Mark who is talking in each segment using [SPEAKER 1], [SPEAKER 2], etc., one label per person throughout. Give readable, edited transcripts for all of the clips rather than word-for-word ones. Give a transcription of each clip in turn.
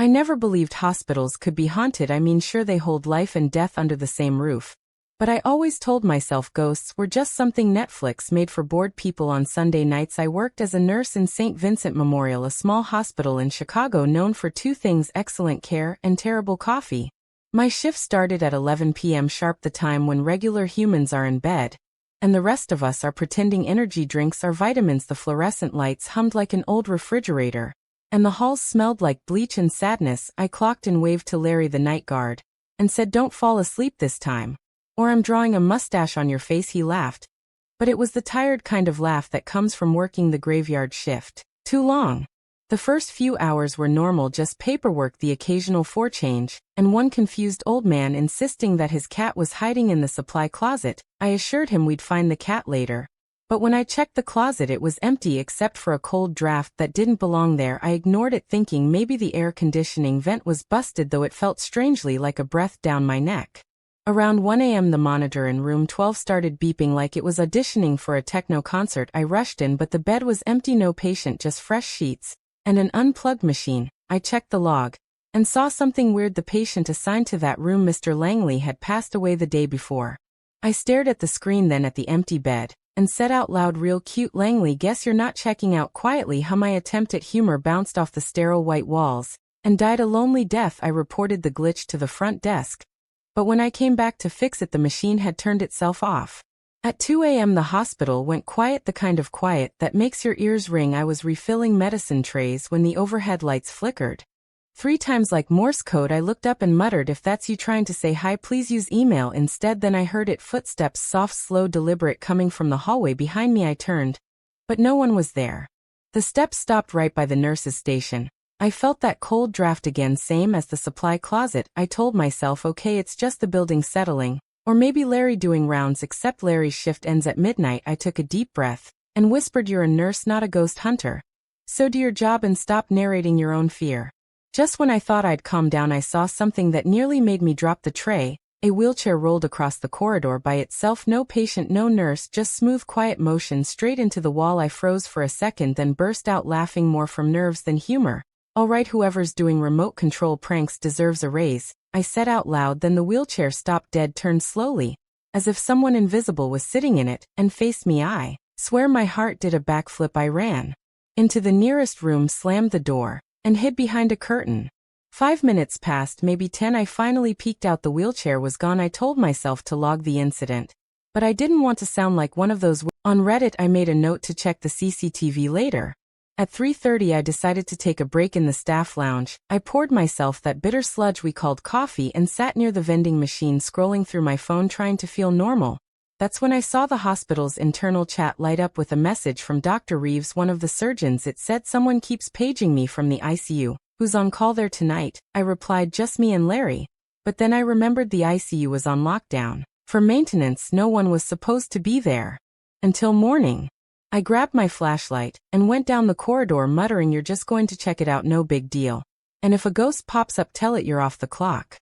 [SPEAKER 1] I never believed hospitals could be haunted. I mean, sure, they hold life and death under the same roof. But I always told myself ghosts were just something Netflix made for bored people on Sunday nights. I worked as a nurse in St. Vincent Memorial, a small hospital in Chicago known for two things: excellent care and terrible coffee. My shift started at 11 p.m. sharp, the time when regular humans are in bed, and the rest of us are pretending energy drinks are vitamins. The fluorescent lights hummed like an old refrigerator, and the halls smelled like bleach and sadness. I clocked and waved to Larry, the night guard, and said, "Don't fall asleep this time, or I'm drawing a mustache on your face." He laughed, but it was the tired kind of laugh that comes from working the graveyard shift too long. The first few hours were normal, just paperwork, the occasional change, and one confused old man insisting that his cat was hiding in the supply closet. I assured him we'd find the cat later. But when I checked the closet, it was empty except for a cold draft that didn't belong there. I ignored it, thinking maybe the air conditioning vent was busted, though it felt strangely like a breath down my neck. Around 1 a.m. the monitor in room 12 started beeping like it was auditioning for a techno concert. I rushed in, but the bed was empty, no patient, just fresh sheets and an unplugged machine. I checked the log and saw something weird. The patient assigned to that room, Mr. Langley, had passed away the day before. I stared at the screen, then at the empty bed, and said out loud, "Real cute, Langley. Guess you're not checking out." Quietly, my attempt at humor bounced off the sterile white walls and died a lonely death. I reported the glitch to the front desk, but when I came back to fix it, the machine had turned itself off. At 2 a.m. the hospital went quiet, the kind of quiet that makes your ears ring. I was refilling medicine trays when the overhead lights flickered 3 times like Morse code. I looked up and muttered, "If that's you trying to say hi, please use email instead." Then I heard it, footsteps, soft, slow, deliberate, coming from the hallway behind me. I turned, but no one was there. The steps stopped right by the nurse's station. I felt that cold draft again, same as the supply closet. I told myself, okay, it's just the building settling, or maybe Larry doing rounds, except Larry's shift ends at midnight. I took a deep breath and whispered, "You're a nurse, not a ghost hunter. So do your job and stop narrating your own fear." Just when I thought I'd calm down, I saw something that nearly made me drop the tray. A wheelchair rolled across the corridor by itself. No patient, no nurse, just smooth, quiet motion straight into the wall. I froze for a second, then burst out laughing, more from nerves than humor. "All right, whoever's doing remote control pranks deserves a raise," I said out loud. Then the wheelchair stopped dead, turned slowly, as if someone invisible was sitting in it, and faced me. I swear my heart did a backflip. I ran into the nearest room, slammed the door, and hid behind a curtain. 5 minutes passed, maybe 10. I finally peeked out. The wheelchair was gone. I told myself to log the incident, but I didn't want to sound like one of those. On Reddit, I made a note to check the CCTV later. At 3:30, I decided to take a break in the staff lounge. I poured myself that bitter sludge we called coffee and sat near the vending machine, scrolling through my phone, trying to feel normal. That's when I saw the hospital's internal chat light up with a message from Dr. Reeves, one of the surgeons. It said, "Someone keeps paging me from the ICU. Who's on call there tonight?" I replied, "Just me and Larry." But then I remembered the ICU was on lockdown for maintenance. No one was supposed to be there until morning. I grabbed my flashlight and went down the corridor, muttering, "You're just going to check it out, no big deal. And if a ghost pops up, tell it you're off the clock."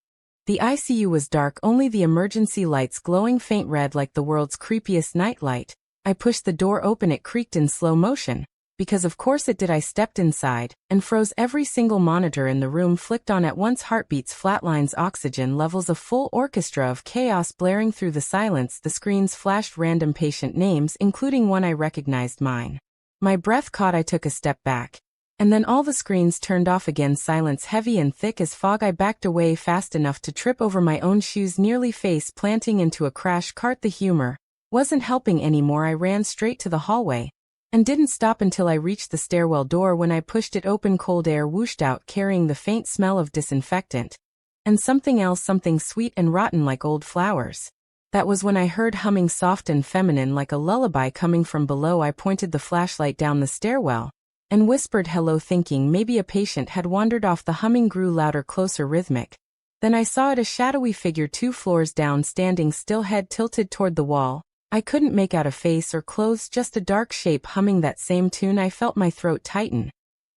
[SPEAKER 1] The ICU was dark, only the emergency lights glowing faint red like the world's creepiest nightlight. I pushed the door open. It creaked in slow motion, because of course it did. I stepped inside and froze. Every single monitor in the room flicked on at once. Heartbeats, flatlines, oxygen levels, a full orchestra of chaos blaring through the silence. The screens flashed random patient names, including one I recognized, mine. My breath caught. I took a step back, and then all the screens turned off again. Silence heavy and thick as fog. I backed away fast enough to trip over my own shoes, nearly face planting into a crash cart. The humor wasn't helping anymore. I ran straight to the hallway and didn't stop until I reached the stairwell door. When I pushed it open, cold air whooshed out, carrying the faint smell of disinfectant and something else, something sweet and rotten like old flowers. That was when I heard humming, soft and feminine like a lullaby, coming from below. I pointed the flashlight down the stairwell and whispered hello, thinking maybe a patient had wandered off. The humming grew louder, closer, rhythmic. Then I saw it, a shadowy figure 2 floors down, standing still, head tilted toward the wall. I couldn't make out a face or clothes, just a dark shape humming that same tune. I felt my throat tighten,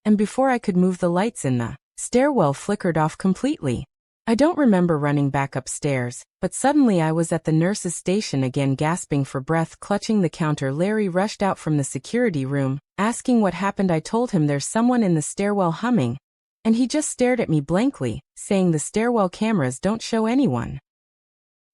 [SPEAKER 1] and before I could move, the lights in the stairwell flickered off completely. I don't remember running back upstairs, but suddenly I was at the nurse's station again, gasping for breath, clutching the counter. Larry rushed out from the security room, asking what happened. I told him, "There's someone in the stairwell humming." And he just stared at me blankly, saying the stairwell cameras don't show anyone.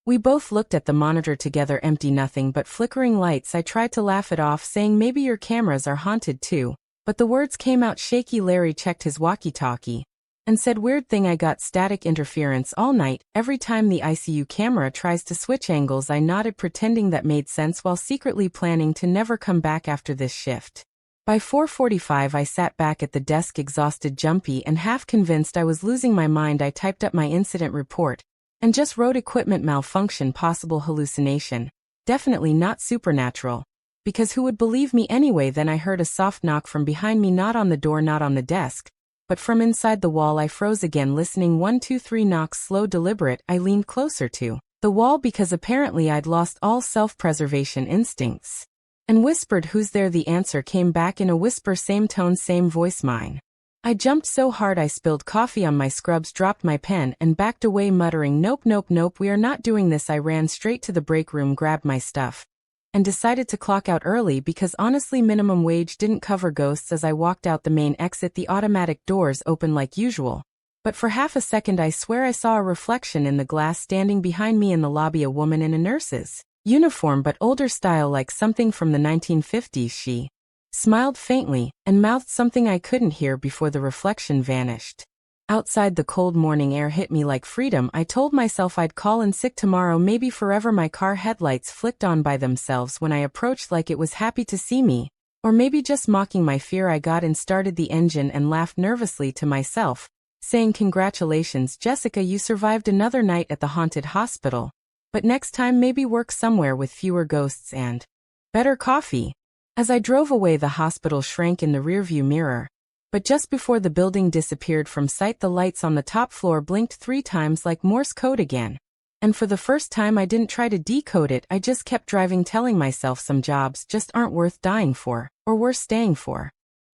[SPEAKER 1] We both looked at the monitor together, empty, nothing but flickering lights. I tried to laugh it off, saying maybe your cameras are haunted too, but the words came out shaky. Larry checked his walkie-talkie and said, weird thing, I got static interference all night, every time the ICU camera tries to switch angles. I nodded, pretending that made sense while secretly planning to never come back after this shift. By 4:45 I sat back at the desk, exhausted, jumpy, and half convinced I was losing my mind. I typed up my incident report and just wrote equipment malfunction, possible hallucination, definitely not supernatural, because who would believe me anyway? Then I heard a soft knock from behind me, not on the door, not on the desk, but from inside the wall. I froze again, listening. 1, 2, 3 knocks, slow, deliberate. I leaned closer to the wall because apparently I'd lost all self-preservation instincts, and whispered, who's there? The answer came back in a whisper, same tone, same voice, mine. I jumped so hard I spilled coffee on my scrubs, dropped my pen, and backed away, muttering, nope, nope, nope, we are not doing this. I ran straight to the break room, grabbed my stuff, and decided to clock out early because honestly minimum wage didn't cover ghosts. As I walked out the main exit, the automatic doors opened like usual, but for half a second I swear I saw a reflection in the glass standing behind me in the lobby, a woman in a nurse's uniform but older style, like something from the 1950s. She smiled faintly and mouthed something I couldn't hear before the reflection vanished. Outside, the cold morning air hit me like freedom. I told myself I'd call in sick tomorrow, maybe forever. My car headlights flicked on by themselves when I approached, like it was happy to see me, or maybe just mocking my fear. I got in, started the engine, and laughed nervously to myself, saying, congratulations, Jessica, you survived another night at the haunted hospital. But next time maybe work somewhere with fewer ghosts and better coffee. As I drove away, the hospital shrank in the rearview mirror, but just before the building disappeared from sight, the lights on the top floor blinked 3 times like Morse code again. And for the first time I didn't try to decode it, I just kept driving, telling myself some jobs just aren't worth dying for, or worth staying for.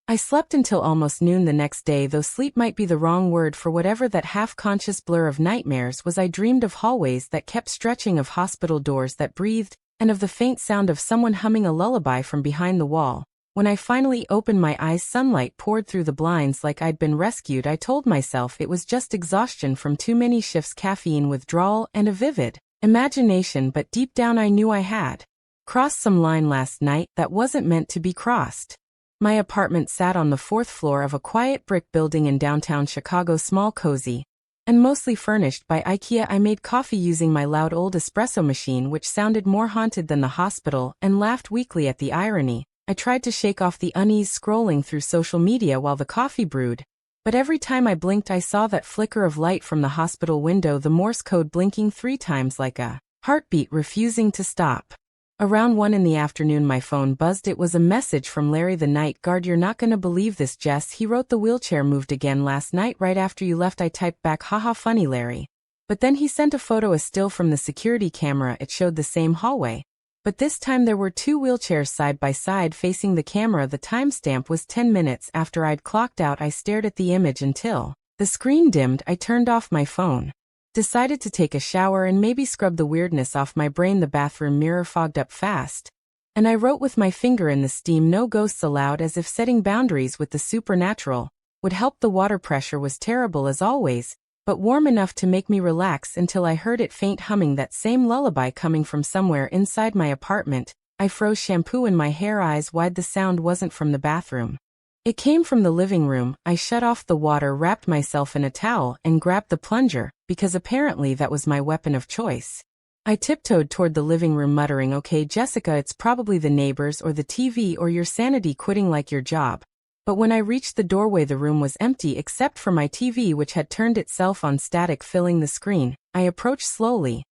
[SPEAKER 1] I slept until almost noon the next day, though sleep might be the wrong word for whatever that half-conscious blur of nightmares was. I dreamed of hallways that kept stretching, of hospital doors that breathed, and of the faint sound of someone humming a lullaby from behind the wall. When I finally opened my eyes, sunlight poured through the blinds like I'd been rescued. I told myself it was just exhaustion from too many shifts, caffeine withdrawal, and a vivid imagination, but deep down I knew I had crossed some line last night that wasn't meant to be crossed. My apartment sat on the 4th floor of a quiet brick building in downtown Chicago, small, cozy, and mostly furnished by IKEA. I made coffee using my loud old espresso machine, which sounded more haunted than the hospital, and laughed weakly at the irony. I tried to shake off the unease scrolling through social media while the coffee brewed, but every time I blinked I saw that flicker of light from the hospital window, the Morse code blinking 3 times like a heartbeat refusing to stop. Around 1 in the afternoon my phone buzzed. It was a message from Larry, the night guard. You're not gonna believe this, Jess. He wrote, the wheelchair moved again last night right after you left. I typed back, haha, funny, Larry. But then he sent a photo, a still from the security camera. It showed the same hallway, but this time there were 2 wheelchairs side by side facing the camera. The timestamp was 10 minutes after I'd clocked out. I stared at the image until the screen dimmed. I turned off my phone, decided to take a shower and maybe scrub the weirdness off my brain. The bathroom mirror fogged up fast, and I wrote with my finger in the steam, no ghosts allowed, as if setting boundaries with the supernatural would help. The water pressure was terrible as always, but warm enough to make me relax until I heard it faint, humming that same lullaby coming from somewhere inside my apartment. I froze, shampoo in my hair, eyes wide. The sound wasn't from the bathroom. It came from the living room. I shut off the water, wrapped myself in a towel, and grabbed the plunger, because apparently that was my weapon of choice. I tiptoed toward the living room, muttering, okay, Jessica, it's probably the neighbors or the TV or your sanity quitting like your job. But when I reached the doorway, the room was empty except for my TV, which had turned itself on, static filling the screen. I approached slowly,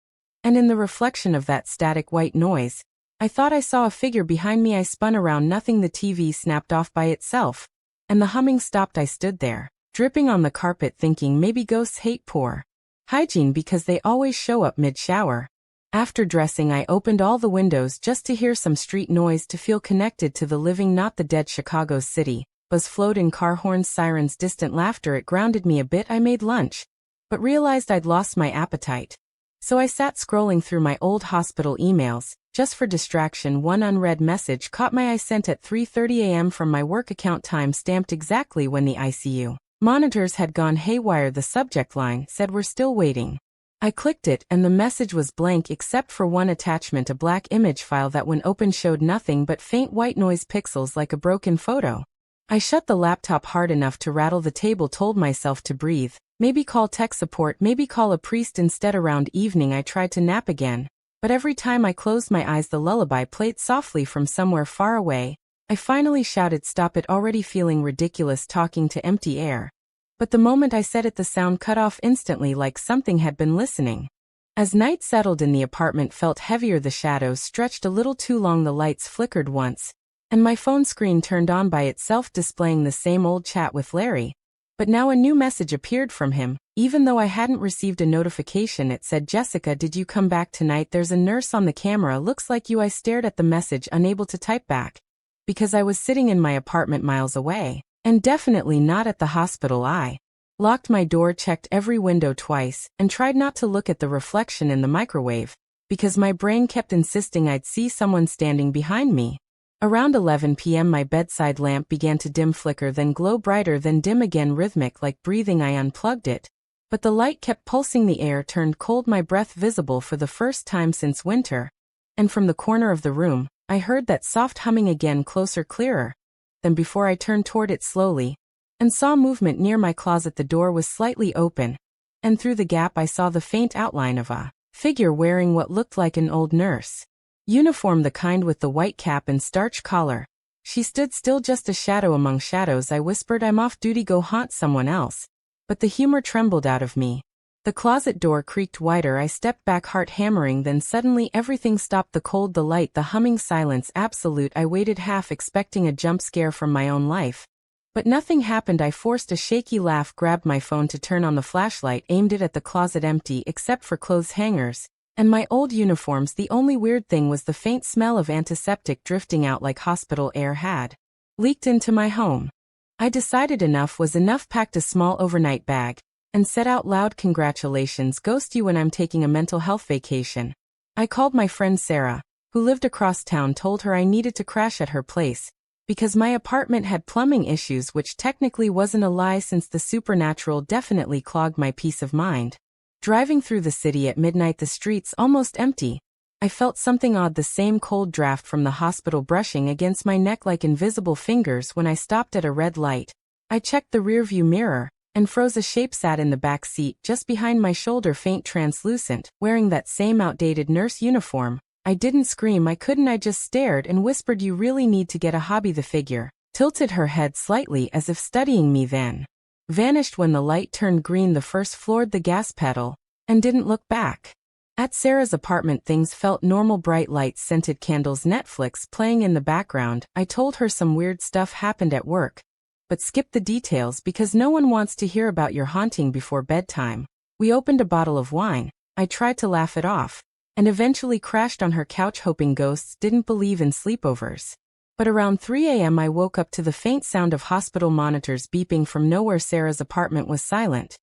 [SPEAKER 1] and in the reflection of that static white noise, I thought I saw a figure behind me. I spun around, nothing. The TV snapped off by itself, and the humming stopped. I stood there, dripping on the carpet, thinking maybe ghosts hate poor hygiene because they always show up mid-shower. After dressing, I opened all the windows just to hear some street noise, to feel connected to the living, not the dead. Chicago's city buzz flowed in, car horns, sirens, distant laughter. It grounded me a bit. I made lunch, but realized I'd lost my appetite. So I sat scrolling through my old hospital emails, just for distraction. One unread message caught my eye, sent at 3:30 a.m. from my work account, time stamped exactly when the ICU Monitors had gone haywire. The subject line said we're still waiting. I clicked it and the message was blank except for one attachment, a black image file that when opened showed nothing but faint white noise pixels like a broken photo. I shut the laptop hard enough to rattle the table, told myself to breathe, maybe call tech support, maybe call a priest instead. Around evening I tried to nap again, but every time I closed my eyes the lullaby played softly from somewhere far away. I finally shouted, "Stop it," already feeling ridiculous talking to empty air. But the moment I said it, the sound cut off instantly like something had been listening. As night settled in, the apartment felt heavier. The shadows stretched a little too long. The lights flickered once, and my phone screen turned on by itself, displaying the same old chat with Larry. But now a new message appeared from him. Even though I hadn't received a notification, it said, "Jessica, did you come back tonight? There's a nurse on the camera. Looks like you." I stared at the message, unable to type back, because I was sitting in my apartment miles away. And definitely not at the hospital. I locked my door, checked every window twice, and tried not to look at the reflection in the microwave, because my brain kept insisting I'd see someone standing behind me. Around 11 p.m. my bedside lamp began to dim, flicker, then glow brighter, then dim again, rhythmic like breathing. I unplugged it, but the light kept pulsing. The air turned cold, my breath visible for the first time since winter. And from the corner of the room, I heard that soft humming again, closer, clearer. Then before I turned toward it slowly, and saw movement near my closet. The door was slightly open, and through the gap I saw the faint outline of a figure wearing what looked like an old nurse uniform, the kind with the white cap and starched collar. She stood still, just a shadow among shadows. I whispered, "I'm off duty, go haunt someone else." But the humor trembled out of me. The closet door creaked wider. I stepped back, heart hammering. Then suddenly everything stopped. The cold, the light, the humming, silence absolute. I waited, half expecting a jump scare from my own life. But nothing happened. I forced a shaky laugh, grabbed my phone to turn on the flashlight, aimed it at the closet, empty except for clothes hangers and my old uniforms. The only weird thing was the faint smell of antiseptic drifting out like hospital air had leaked into my home. I decided enough was enough, packed a small overnight bag, and said out loud, "Congratulations, ghost you, when I'm taking a mental health vacation." I called my friend Sarah, who lived across town, told her I needed to crash at her place, because my apartment had plumbing issues, which technically wasn't a lie since the supernatural definitely clogged my peace of mind. Driving through the city at midnight, the streets almost empty, I felt something odd, the same cold draft from the hospital brushing against my neck like invisible fingers. When I stopped at a red light, I checked the rearview mirror, and froze. A shape sat in the back seat just behind my shoulder, faint, translucent, wearing that same outdated nurse uniform. I didn't scream, I couldn't, I just stared and whispered, "You really need to get a hobby." The figure tilted her head slightly as if studying me, then vanished when the light turned green. The first floored the gas pedal, and didn't look back. At Sarah's apartment things felt normal, bright lights, scented candles, Netflix playing in the background. I told her some weird stuff happened at work, but skipped the details because no one wants to hear about your haunting before bedtime. We opened a bottle of wine. I tried to laugh it off, and eventually crashed on her couch, hoping ghosts didn't believe in sleepovers. But around 3 a.m. I woke up to the faint sound of hospital monitors beeping from nowhere. Sarah's apartment was silent,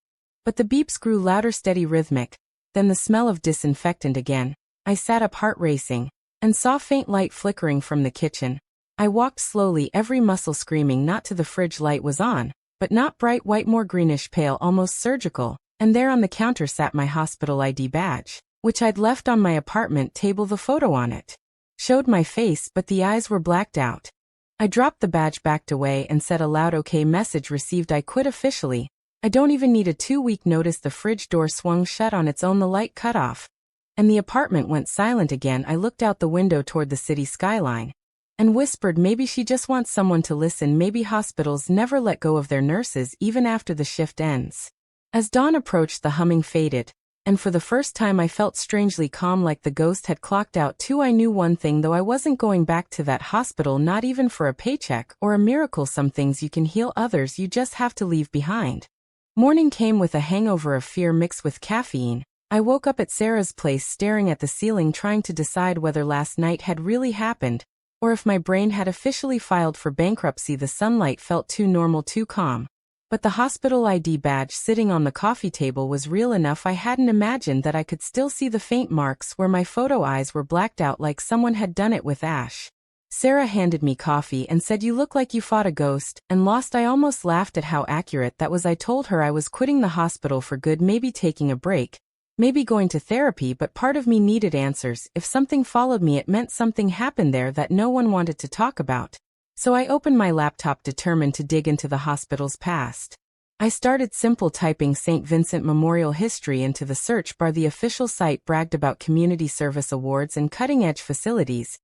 [SPEAKER 1] but the beeps grew louder, steady, rhythmic. Then the smell of disinfectant again. I sat up, heart racing, and saw faint light flickering from the kitchen. I walked slowly, every muscle screaming not to. The fridge light was on, but not bright white, more greenish pale, almost surgical, and there on the counter sat my hospital ID badge, which I'd left on my apartment table. The photo on it showed my face, but the eyes were blacked out. I dropped the badge, backed away, and said aloud, "Okay, message received. I quit officially. I don't even need a 2-week notice." The fridge door swung shut on its own, the light cut off, and the apartment went silent again. I looked out the window toward the city skyline, and whispered, "Maybe she just wants someone to listen. Maybe hospitals never let go of their nurses even after the shift ends." As dawn approached, the humming faded, and for the first time I felt strangely calm, like the ghost had clocked out too. I knew one thing though, I wasn't going back to that hospital, not even for a paycheck or a miracle. Some things you can heal, others you just have to leave behind. Morning came with a hangover of fear mixed with caffeine. I woke up at Sarah's place, staring at the ceiling, trying to decide whether last night had really happened, or if my brain had officially filed for bankruptcy. The sunlight felt too normal, too calm. But the hospital ID badge sitting on the coffee table was real enough. I hadn't imagined that I could still see the faint marks where my photo eyes were blacked out, like someone had done it with ash. Sarah handed me coffee and said, "You look like you fought a ghost and lost." I almost laughed at how accurate that was. I told her I was quitting the hospital for good, maybe taking a break, maybe going to therapy, but part of me needed answers. If something followed me, it meant something happened there that no one wanted to talk about. So I opened my laptop, determined to dig into the hospital's past. I started simple, typing St. Vincent Memorial history into the search bar. The official site bragged about community service awards and cutting-edge facilities.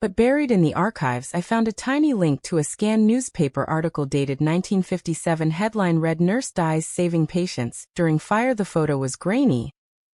[SPEAKER 1] But buried in the archives, I found a tiny link to a scanned newspaper article dated 1957. Headline read, "Nurse dies saving patients during fire." The photo was grainy,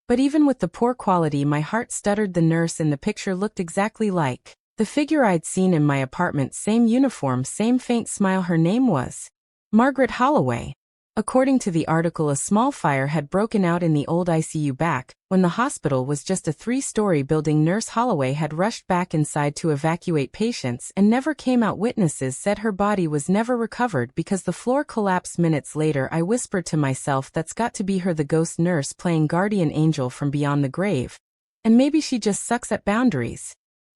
[SPEAKER 1] but even with the poor quality, my heart stuttered. The nurse in the picture looked exactly like the figure I'd seen in my apartment. Same uniform, same faint smile. Her name was Margaret Holloway. According to the article, a small fire had broken out in the old ICU back when the hospital was just a 3-story building. Nurse Holloway had rushed back inside to evacuate patients and never came out. Witnesses said her body was never recovered because the floor collapsed minutes later. I whispered to myself, that's got to be her, the ghost nurse playing guardian angel from beyond the grave. And maybe she just sucks at boundaries.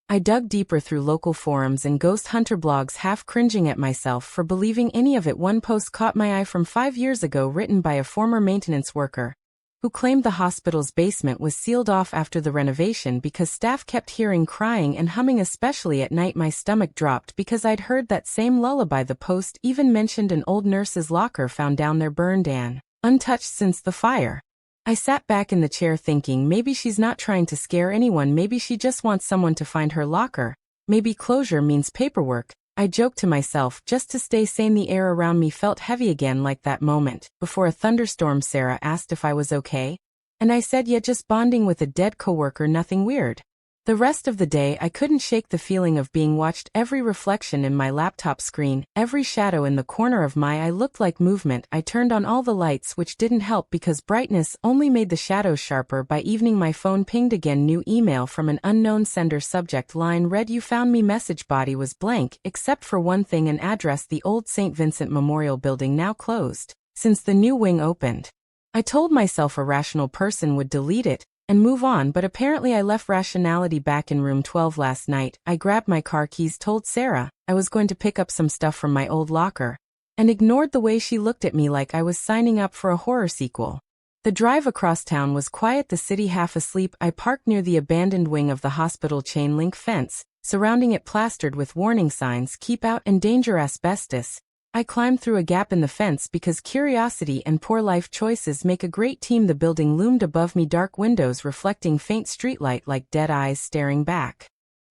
[SPEAKER 1] I dug deeper through local forums and ghost hunter blogs, half cringing at myself for believing any of it. One post caught my eye from 5 years ago, written by a former maintenance worker who claimed the hospital's basement was sealed off after the renovation because staff kept hearing crying and humming, especially at night. My stomach dropped because I'd heard that same lullaby. The post even mentioned an old nurse's locker found down there, burned and untouched since the fire. I sat back in the chair thinking, maybe she's not trying to scare anyone, maybe she just wants someone to find her locker. Maybe closure means paperwork. I joked to myself, just to stay sane. The air around me felt heavy again, like that moment before a thunderstorm. Sarah asked if I was okay, and I said, yeah, just bonding with a dead coworker, nothing weird. The rest of the day I couldn't shake the feeling of being watched. Every reflection in my laptop screen, every shadow in the corner of my eye looked like movement. I turned on all the lights, which didn't help because brightness only made the shadows sharper. By evening my phone pinged again. New email from an unknown sender. Subject line read, "You found me." Message body was blank, except for one thing, an address, the old St. Vincent Memorial building, now closed since the new wing opened. I told myself a rational person would delete it and move on, but apparently I left rationality back in room 12 last night. I grabbed my car keys, told Sarah I was going to pick up some stuff from my old locker, and ignored the way she looked at me like I was signing up for a horror sequel. The drive across town was quiet, the city half asleep. I parked near the abandoned wing of the hospital, chain link fence surrounding it plastered with warning signs, "Keep out" and "Danger asbestos." I climbed through a gap in the fence because curiosity and poor life choices make a great team. The building loomed above me, dark windows reflecting faint streetlight like dead eyes staring back.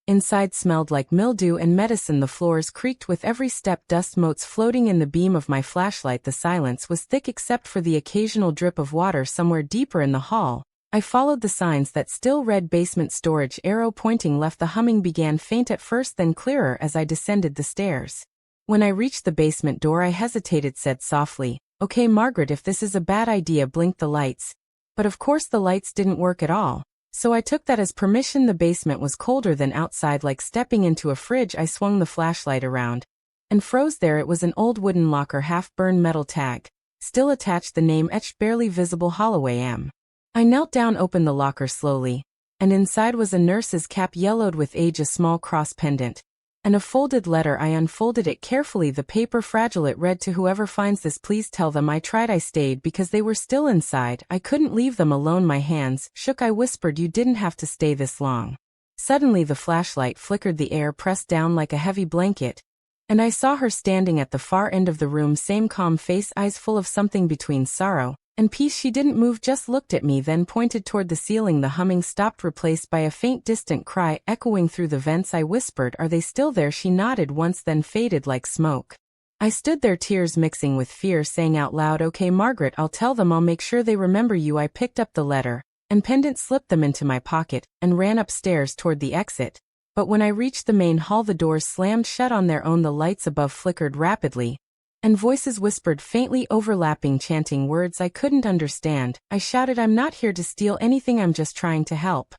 [SPEAKER 1] Inside smelled like mildew and medicine. The floors creaked with every step, dust motes floating in the beam of my flashlight. The silence was thick except for the occasional drip of water somewhere deeper in the hall. I followed the signs that still read basement storage, arrow pointing left. The humming began, faint at first, then clearer as I descended the stairs. When I reached the basement door I hesitated, said softly, "Okay, Margaret, if this is a bad idea." Blinked the lights. But of course the lights didn't work at all. So I took that as permission. The basement was colder than outside, like stepping into a fridge. I swung the flashlight around and froze there. It was an old wooden locker, half-burned metal tag still attached, the name etched, barely visible, Holloway M. I knelt down, opened the locker slowly, and inside was a nurse's cap, yellowed with age, a small cross pendant, and a folded letter. I unfolded it carefully, the paper fragile. It read, "To whoever finds this, please tell them I tried." I stayed because they were still inside. I couldn't leave them alone. My hands shook. I whispered, "You didn't have to stay this long." Suddenly the flashlight flickered, the air pressed down like a heavy blanket, and I saw her standing at the far end of the room, same calm face, eyes full of something between sorrow and peace. She didn't move, just looked at me, then pointed toward the ceiling. The humming stopped, replaced by a faint distant cry echoing through the vents. I whispered, "Are they still there?" She nodded once, then faded like smoke. I stood there, tears mixing with fear, saying out loud, "Okay, Margaret, I'll tell them. I'll make sure they remember you." I picked up the letter and pendant, slipped them into my pocket, and ran upstairs toward the exit. But when I reached the main hall the doors slammed shut on their own. The lights above flickered rapidly, and voices whispered faintly, overlapping, chanting words I couldn't understand. I shouted, "I'm not here to steal anything, I'm just trying to help."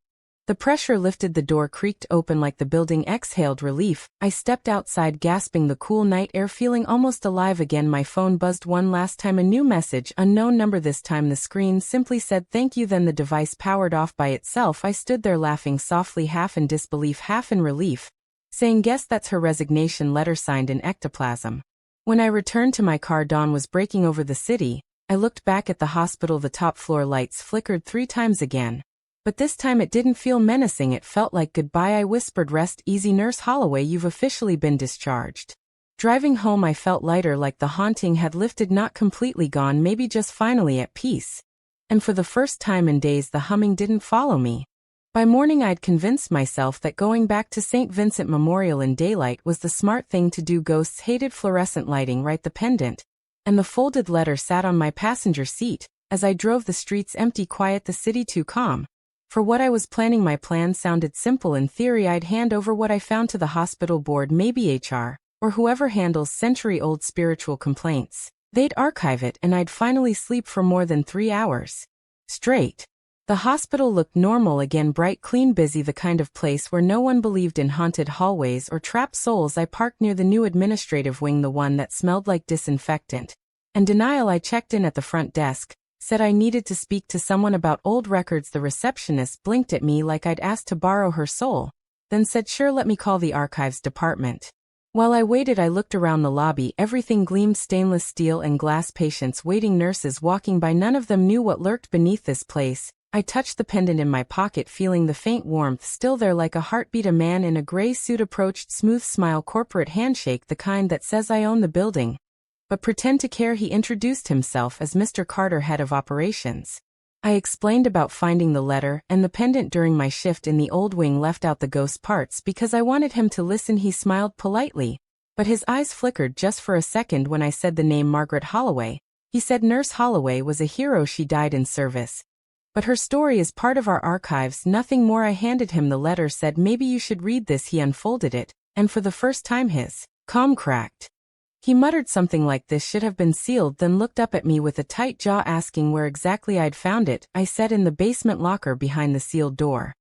[SPEAKER 1] The pressure lifted, the door creaked open like the building exhaled relief. I stepped outside, gasping the cool night air, feeling almost alive again. My phone buzzed one last time, a new message, unknown number this time. The screen simply said, "Thank you." Then the device powered off by itself. I stood there laughing softly, half in disbelief, half in relief. saying guess that's her resignation letter signed in ectoplasm. When I returned to my car, dawn was breaking over the city. I looked back at the hospital. The top floor lights flickered 3 times again. But this time it didn't feel menacing, it felt like goodbye. I whispered, "Rest easy, Nurse Holloway, you've officially been discharged." Driving home I felt lighter, like the haunting had lifted, not completely gone, maybe just finally at peace. And for the first time in days the humming didn't follow me. By morning I'd convinced myself that going back to St. Vincent Memorial in daylight was the smart thing to do. Ghosts hated fluorescent lighting. Right, the pendant and the folded letter sat on my passenger seat. As I drove, the streets empty, quiet, the city too calm. For what I was planning, my plan sounded simple. In theory, I'd hand over what I found to the hospital board, maybe HR, or whoever handles century-old spiritual complaints. They'd archive it, and I'd finally sleep for more than 3 hours straight. The hospital looked normal again, bright, clean, busy, the kind of place where no one believed in haunted hallways or trapped souls. I parked near the new administrative wing, the one that smelled like disinfectant and denial. I checked in at the front desk, said I needed to speak to someone about old records. The receptionist blinked at me like I'd asked to borrow her soul, then said, "Sure, let me call the archives department." While I waited, I looked around the lobby. Everything gleamed, stainless steel and glass, patients waiting, nurses walking by. None of them knew what lurked beneath this place. I touched the pendant in my pocket, feeling the faint warmth still there like a heartbeat. A man in a gray suit approached, smooth smile, corporate handshake, the kind that says I own the building but pretend to care. He introduced himself as Mr. Carter, head of operations. I explained about finding the letter and the pendant during my shift in the old wing, left out the ghost parts because I wanted him to listen. He smiled politely, but his eyes flickered just for a second when I said the name Margaret Holloway. He said Nurse Holloway was a hero, she died in service, but her story is part of our archives, nothing more. I handed him the letter, said maybe you should read this. He unfolded it, and for the first time his calm cracked. He muttered something like, "This should have been sealed," then looked up at me with a tight jaw, asking where exactly I'd found it. I said in the basement locker behind the sealed door.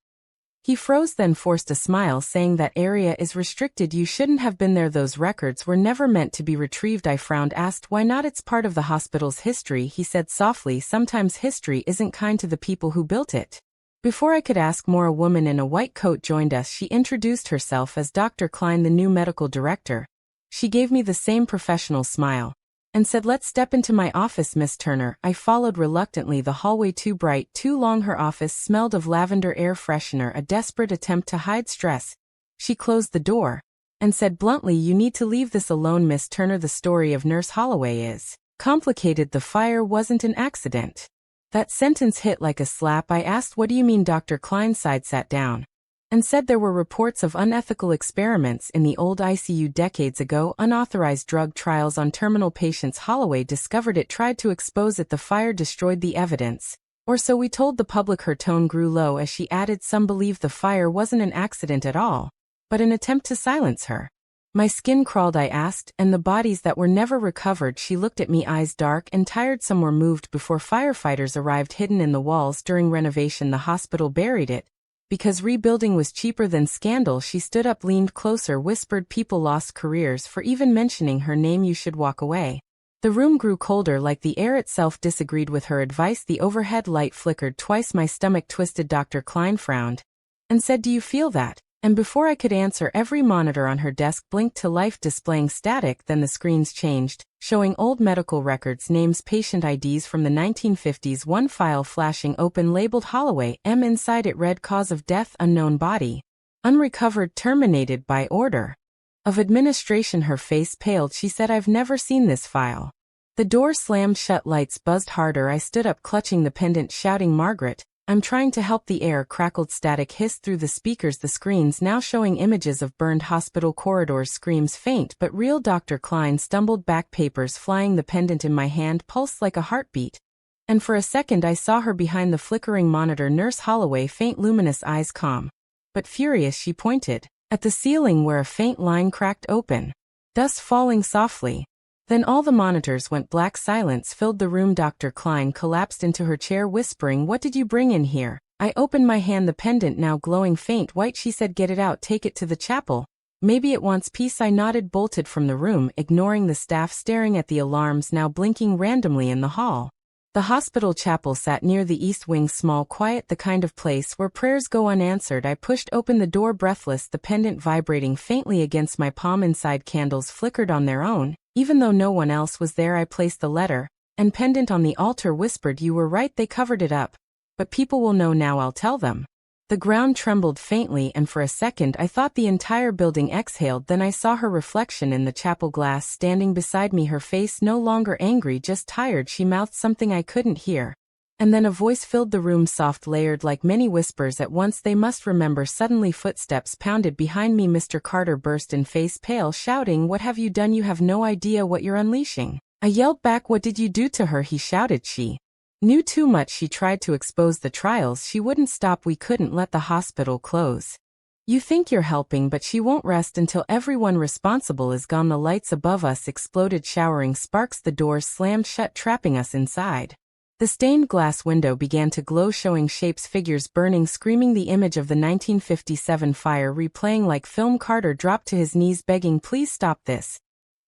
[SPEAKER 1] He froze, then forced a smile, saying that area is restricted, you shouldn't have been there, those records were never meant to be retrieved. I frowned, asked why not. "It's part of the hospital's history," he said softly. "Sometimes history isn't kind to the people who built it." Before I could ask more, a woman in a white coat joined us. She introduced herself as Dr. Klein, the new medical director. She gave me the same professional smile and said, "Let's step into my office, Miss Turner." I followed reluctantly, the hallway too bright, too long. Her office smelled of lavender air freshener, a desperate attempt to hide stress. She closed the door and said bluntly, "You need to leave this alone, Miss Turner. The story of Nurse Holloway is complicated. The fire wasn't an accident." That sentence hit like a slap. I asked, "What do you mean?" Dr. Klein sighed, sat down, and said there were reports of unethical experiments in the old ICU decades ago, unauthorized drug trials on terminal patients. Holloway discovered it, tried to expose it. The fire destroyed the evidence. Or so we told the public. Her tone grew low as she added, "Some believe the fire wasn't an accident at all, but an attempt to silence her." My skin crawled. I asked, "And the bodies that were never recovered?" She looked at me, eyes dark and tired. "Some were moved before firefighters arrived, hidden in the walls during renovation. The hospital buried it because rebuilding was cheaper than scandal." She stood up, leaned closer, whispered, "People lost careers for even mentioning her name. You should walk away." The room grew colder, like the air itself disagreed with her advice. The overhead light flickered twice. My stomach twisted. Dr. Klein frowned and said, "Do you feel that?" And before I could answer, every monitor on her desk blinked to life, displaying static. Then the screens changed, showing old medical records, names, patient IDs from the 1950s. One file flashing open, labeled Holloway M. Inside it read, "Cause of death unknown, body unrecovered, terminated by order of administration." Her face paled. She said, "I've never seen this file." The door slammed shut, lights buzzed harder. I stood up, clutching the pendant, shouting, "Margaret, I'm trying to help." The air crackled, static hissed through the speakers, the screens now showing images of burned hospital corridors. Screams, faint but real. Dr. Klein stumbled back, papers flying. The pendant in my hand pulsed like a heartbeat, and for a second I saw her behind the flickering monitor. Nurse Holloway, faint, luminous eyes calm but furious. She pointed at the ceiling where a faint line cracked open, dust falling softly. Then all the monitors went black. Silence filled the room. Dr. Klein collapsed into her chair, whispering, "What did you bring in here?" I opened my hand, the pendant now glowing faint white. She said, "Get it out, take it to the chapel. Maybe it wants peace." I nodded, bolted from the room, ignoring the staff staring at the alarms now blinking randomly in the hall. The hospital chapel sat near the east wing, small, quiet, the kind of place where prayers go unanswered. I pushed open the door breathless, the pendant vibrating faintly against my palm. Inside, candles flickered on their own. Even though no one else was there, I placed the letter and pendant on the altar, whispered, "You were right, they covered it up. But people will know now, I'll tell them." The ground trembled faintly, and for a second I thought the entire building exhaled. Then I saw her reflection in the chapel glass, standing beside me, her face no longer angry, just tired. She mouthed something I couldn't hear. And then a voice filled the room, soft, layered, like many whispers at once. "They must remember." Suddenly footsteps pounded behind me. Mr. Carter burst in, face pale, shouting, "What have you done? You have no idea what you're unleashing." I yelled back, "What did you do to her?" He shouted, "She knew too much. She tried to expose the trials. She wouldn't stop. We couldn't let the hospital close. You think you're helping, but she won't rest until everyone responsible is gone." The lights above us exploded, showering sparks. The doors slammed shut, trapping us inside. The stained glass window began to glow, showing shapes, figures burning, screaming, the image of the 1957 fire replaying like film. Carter dropped to his knees, begging, "Please stop this."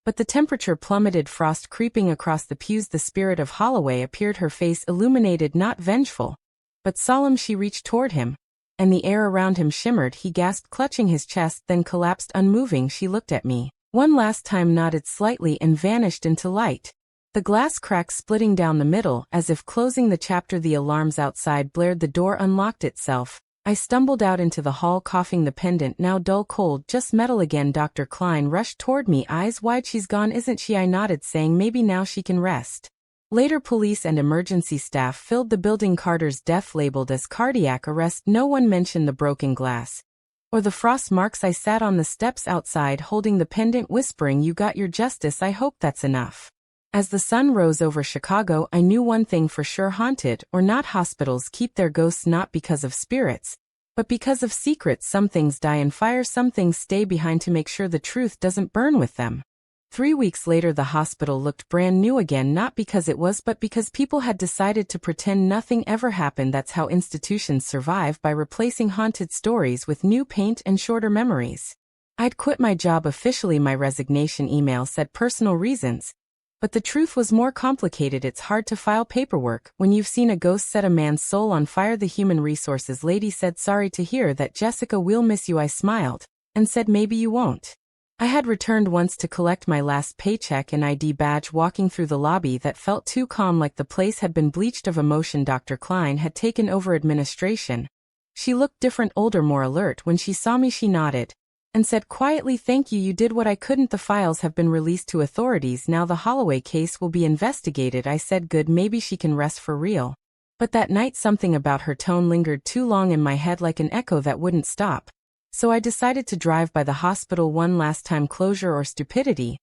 [SPEAKER 1] But the temperature plummeted, frost creeping across the pews. The spirit of Holloway appeared, her face illuminated, not vengeful, but solemn. She reached toward him, and the air around him shimmered. He gasped, clutching his chest, then collapsed unmoving. She looked at me one last time, nodded slightly, and vanished into light. The glass cracked, splitting down the middle, as if closing the chapter. The alarms outside blared. The door unlocked itself. I stumbled out into the hall, coughing, the pendant now dull cold, just metal again. Dr. Klein rushed toward me, eyes wide. "She's gone, isn't she?" I nodded, saying, "Maybe now she can rest." Later, police and emergency staff filled the building. Carter's death labeled as cardiac arrest. No one mentioned the broken glass or the frost marks. I sat on the steps outside, holding the pendant, whispering, "You got your justice. I hope that's enough." As the sun rose over Chicago, I knew one thing for sure: haunted or not, hospitals keep their ghosts not because of spirits, but because of secrets. Some things die in fire, some things stay behind to make sure the truth doesn't burn with them. 3 weeks later, the hospital looked brand new again, not because it was, but because people had decided to pretend nothing ever happened. That's how institutions survive, by replacing haunted stories with new paint and shorter memories. I'd quit my job officially. My resignation email said personal reasons. But the truth was more complicated. It's hard to file paperwork when you've seen a ghost set a man's soul on fire. The human resources lady said, "Sorry to hear that, Jessica. We'll miss you." I smiled and said, "Maybe you won't." I had returned once to collect my last paycheck and ID badge, walking through the lobby that felt too calm, like the place had been bleached of emotion. Dr. Klein had taken over administration. She looked different, older, more alert. When she saw me, she nodded and said quietly, "Thank you. You did what I couldn't. The files have been released to authorities. Now the Holloway case will be investigated." I said, "Good, maybe she can rest for real." But that night something about her tone lingered too long in my head, like an echo that wouldn't stop. So I decided to drive by the hospital one last time. Closure or stupidity,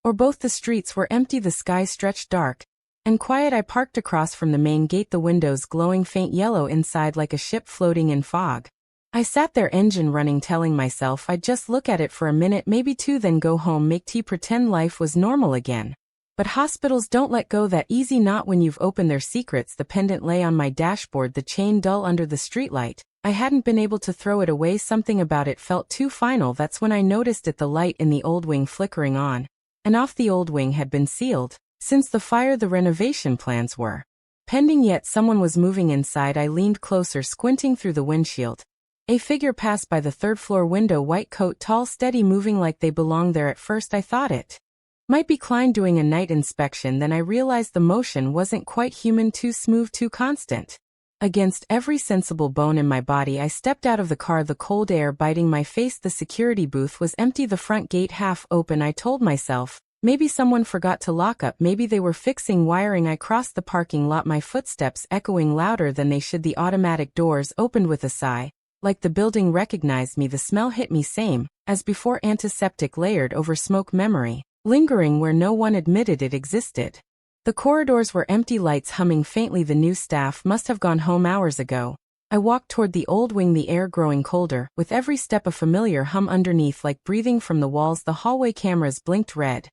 [SPEAKER 1] or both. The streets were empty, the sky stretched dark and quiet. I parked across from the main gate, the windows glowing faint yellow inside, like a ship floating in fog. I sat there, engine running, telling myself I'd just look at it for a minute, maybe two, then go home, make tea, pretend life was normal again. But hospitals don't let go that easy, not when you've opened their secrets. The pendant lay on my dashboard, the chain dull under the streetlight. I hadn't been able to throw it away. Something about it felt too final. That's when I noticed it, the light in the old wing flickering on and off. The old wing had been sealed since the fire. The renovation plans were pending, yet someone was moving inside. I leaned closer, squinting through the windshield. A figure passed by the third-floor window, white coat, tall, steady, moving like they belonged there. At first I thought it might be Klein doing a night inspection, then I realized the motion wasn't quite human, too smooth, too constant. Against every sensible bone in my body, I stepped out of the car, the cold air biting my face. The security booth was empty, the front gate half open. I told myself, maybe someone forgot to lock up, maybe they were fixing wiring. I crossed the parking lot, my footsteps echoing louder than they should. The automatic doors opened with a sigh. Like the building recognized me. The smell hit me, same as before, antiseptic layered over smoke, memory lingering where no one admitted it existed. The corridors were empty, lights humming faintly. The new staff must have gone home hours ago. I walked toward the old wing, the air growing colder, with every step a familiar hum underneath, like breathing from the walls. The hallway cameras blinked red,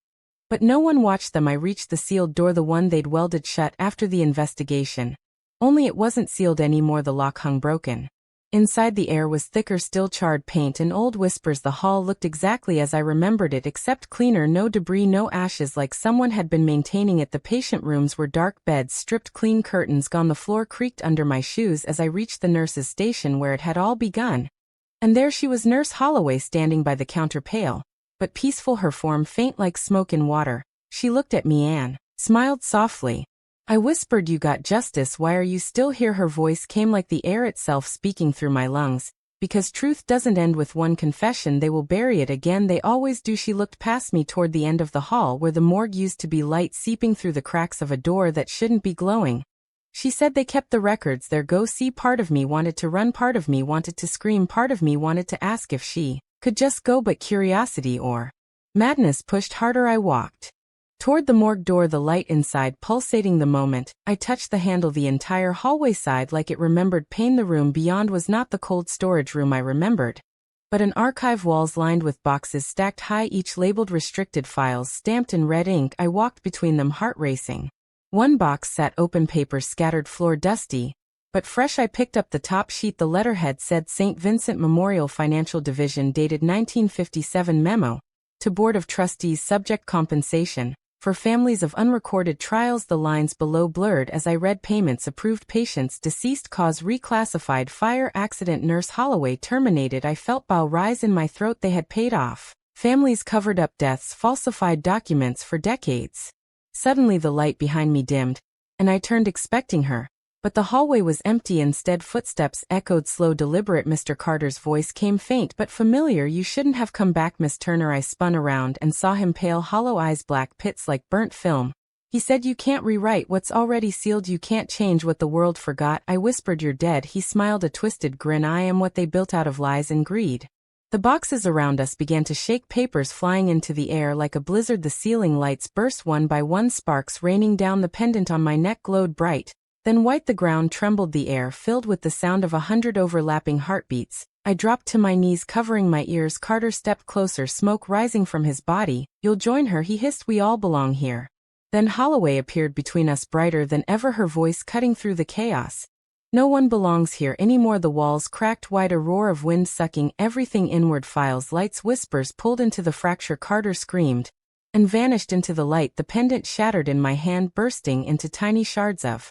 [SPEAKER 1] but no one watched them. I reached the sealed door, the one they'd welded shut after the investigation. Only it wasn't sealed anymore, the lock hung broken. Inside the air was thicker still charred paint and old whispers. The hall looked exactly as I remembered it, except cleaner, no debris, no ashes, like someone had been maintaining it. The patient rooms were dark, beds stripped clean, curtains gone. The floor creaked under my shoes as I reached the nurse's station where it had all begun. And there she was, Nurse Holloway, standing by the counter, pale but peaceful, her form faint like smoke in water. She looked at me and smiled softly. I whispered, "You got justice. Why are you still here?" Her voice came like the air itself, speaking through my lungs. "Because truth doesn't end with one confession. They will bury it again. They always do." She looked past me toward the end of the hall where the morgue used to be, light seeping through the cracks of a door that shouldn't be glowing. She said they kept the records there. Go see. Part of me wanted to run, part of me wanted to scream, part of me wanted to ask if she could just go, but curiosity or madness pushed harder. I walked toward the morgue door, the light inside pulsating. The moment I touched the handle, the entire hallway sighed like it remembered pain. The room beyond was not the cold storage room I remembered, but an archive, walls lined with boxes stacked high, each labeled restricted files stamped in red ink. I walked between them, heart racing. One box sat open, papers scattered, floor dusty but fresh. I picked up the top sheet. The letterhead said St. Vincent Memorial Financial Division, dated 1957. Memo to Board of Trustees, subject compensation for families of unrecorded trials. The lines below blurred as I read. Payments approved, patients deceased, cause reclassified, fire accident, Nurse Holloway terminated. I felt bile rise in my throat. They had paid off families, covered up deaths, falsified documents for decades. Suddenly the light behind me dimmed, and I turned, expecting her. But the hallway was empty. Instead, footsteps echoed, slow, deliberate. Mr. Carter's voice came, faint but familiar. "You shouldn't have come back, Miss Turner." I spun around and saw him, pale, hollow eyes, black pits like burnt film. He said, "You can't rewrite what's already sealed. You can't change what the world forgot." I whispered, "You're dead." He smiled, a twisted grin. "I am what they built out of lies and greed." The boxes around us began to shake, papers flying into the air like a blizzard. The ceiling lights burst one by one, sparks raining down. The pendant on my neck glowed bright, then white. The ground trembled, the air filled with the sound of 100 overlapping heartbeats. I dropped to my knees, covering my ears. Carter stepped closer, smoke rising from his body. "You'll join her," he hissed. "We all belong here." Then Holloway appeared between us, brighter than ever, her voice cutting through the chaos. "No one belongs here anymore." The walls cracked wide, a roar of wind sucking everything inward. Files, lights, whispers pulled into the fracture. Carter screamed and vanished into the light. The pendant shattered in my hand, bursting into tiny shards of